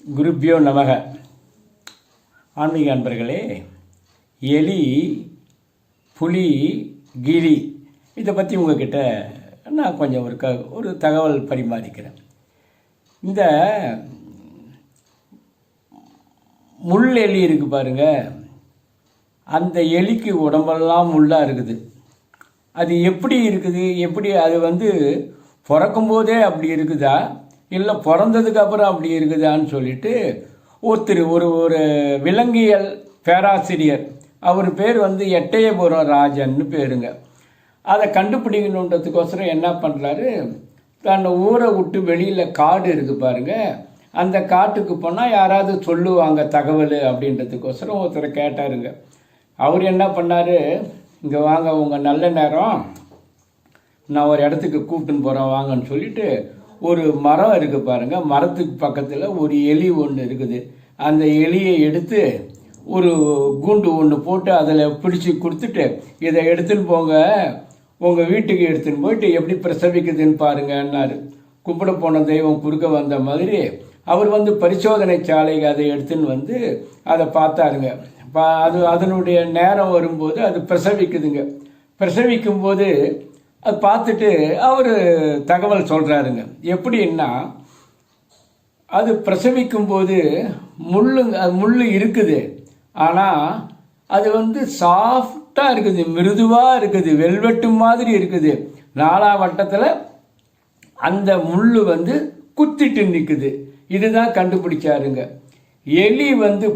குருப்பியோ நமக. ஆன்மீக அன்பர்களே, எலி, புலி, கிளி இதை பற்றி உங்ககிட்ட நான் கொஞ்சம் ஒரு தகவல் பரிமாறிக்கிறேன். இந்த முள் எலி இருக்குது பாருங்க, அந்த எலிக்கு உடம்பெல்லாம் முள்ளாக இருக்குது. அது எப்படி இருக்குது, அது பிறக்கும்போதே அப்படி இருக்குதா இல்லை பிறந்ததுக்கப்புறம் அப்படி இருக்குதான்னு சொல்லிட்டு ஒரு விலங்கியல் பேராசிரியர், அவர் பேர் எட்டயபுரம் ராஜன்னு பேருங்க. அதை கண்டுபிடிக்கணுன்றதுக்கோசரம் என்ன பண்ணுறாரு, தன்னை ஊரை விட்டு வெளியில் காடு இருக்குது பாருங்கள், அந்த காட்டுக்கு போனால் யாராவது சொல்லுவாங்க தகவல் அப்படின்றதுக்கோசரம் ஒருத்தரை கேட்டாருங்க. அவர் என்ன பண்ணார், இங்கே வாங்க, உங்கள் நல்ல நேரம், நான் ஒரு இடத்துக்கு கூப்பிட்டுன்னு போகிறேன் வாங்கன்னு சொல்லிட்டு, ஒரு மரம் இருக்குது பாருங்கள், மரத்துக்கு பக்கத்தில் ஒரு எலி ஒன்று இருக்குது. அந்த எலியை எடுத்து ஒரு கூண்டு ஒன்று போட்டு அதில் பிடிச்சி கொடுத்துட்டு, இதை எடுத்துன்னு போங்க, உங்கள் வீட்டுக்கு எடுத்துன்னு போயிட்டு எப்படி பிரசவிக்குதுன்னு பாருங்கன்னாரு. கும்பிட போன தெய்வம் குறுக்க வந்த மாதிரி அவர் பரிசோதனை சாலைக்கு அதை எடுத்துன்னு அதை பார்த்தாருங்க. அதனுடைய நேரம் வரும்போது அது பிரசவிக்குதுங்க. பிரசவிக்கும்போது அது பார்த்துட்டு அவர் தகவல் சொல்கிறாருங்க. எப்படின்னா, அது பிரசவிக்கும்போது முள் இருக்குது, ஆனால் அது சாஃப்டாக இருக்குது, மிருதுவாக இருக்குது, வெல்வெட்டு மாதிரி இருக்குது. வட்டத்தில் அந்த முள் குத்திட்டு நிற்குது. இதுதான் கண்டுபிடிச்சாருங்க. எலி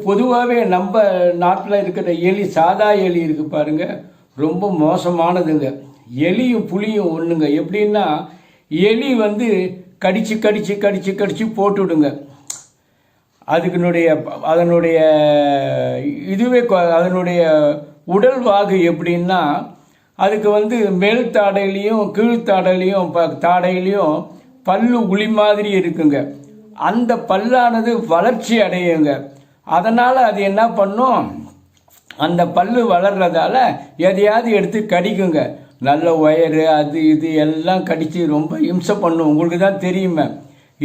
பொதுவாகவே நம்ம நாட்டில் இருக்கிற எலி, சாதா எலி இருக்குது பாருங்க, ரொம்ப மோசமானதுங்க. எலியும் புலியும் ஒன்றுங்க. எப்படின்னா, எலி கடிச்சு கடிச்சு கடிச்சு கடிச்சு போட்டுவிடுங்க. அதனுடைய அதனுடைய உடல் வாகு எப்படின்னா, அதுக்கு மேல் தாடையிலையும் தாடையிலையும் பல்லு உளி மாதிரி இருக்குங்க. அந்த பல்லானது வளர்ச்சி அடையுங்க. அதனால் அது என்ன பண்ணும், அந்த பல்லு வளர்றதால எதையாவது எடுத்து கடிக்குங்க. நல்ல ஒயரு அது இது எல்லாம் கடித்து ரொம்ப இம்சை பண்ணும். உங்களுக்கு தான் தெரியுமே,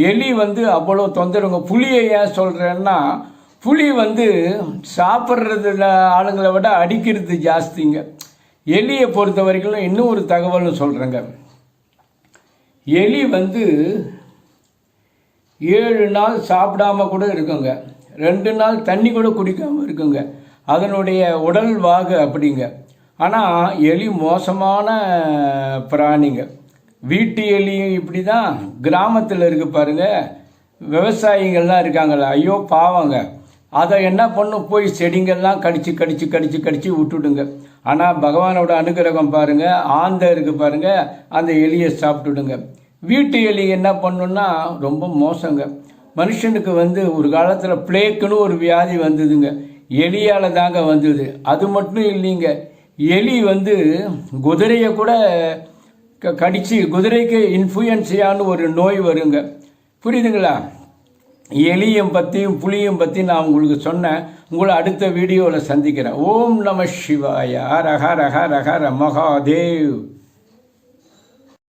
எலி அவ்வளோ தொந்தரவுங்க. புலியை ஏன் சொல்கிறேன்னா, புலி சாப்பிட்றதுல ஆளுங்களை விட அடிக்கிறது ஜாஸ்திங்க. எலியை பொறுத்த வரைக்கும் இன்னும் ஒரு தகவல்னு சொல்கிறேங்க. எலி 7 நாள் சாப்பிடாம கூட இருக்குங்க, 2 நாள் தண்ணி கூட குடிக்காமல் இருக்குங்க. அதனுடைய உடல் வாகு அப்படிங்க. ஆனால் எலி மோசமான பிராணிங்க. வீட்டு எலியும் இப்படி தான். கிராமத்தில் இருக்கு பாருங்க, விவசாயிகள்லாம் இருக்காங்கள, ஐயோ பாவங்க, அதை என்ன பண்ணும், போய் செடிங்கள்லாம் கடிச்சு கடிச்சு கடிச்சு கடிச்சு விட்டுடுங்க. ஆனால் பகவானோட அனுகிரகம் பாருங்க, ஆந்தை இருக்கு பாருங்க, அந்த எலியை சாப்பிட்டுடுங்க. வீட்டு எலி என்ன பண்ணுன்னா ரொம்ப மோசங்க. மனுஷனுக்கு ஒரு காலத்தில் பிளேக்குன்னு ஒரு வியாதி வந்ததுங்க, எலியால் தாங்க வந்தது. அது மட்டும் இல்லைங்க, எலி குதிரையை கூட கடிச்சு, குதிரைக்கு இன்ஃப்ளூயன்ஸியான்னு ஒரு நோய் வருங்க. புரியுதுங்களா? எலியும் பற்றியும் புலியும் பற்றி நான் உங்களுக்கு சொன்னேன். உங்களை அடுத்த வீடியோவில் சந்திக்கிறேன். ஓம் நம சிவாய. ஹர ஹர ஹர ஹர மகாதேவ்.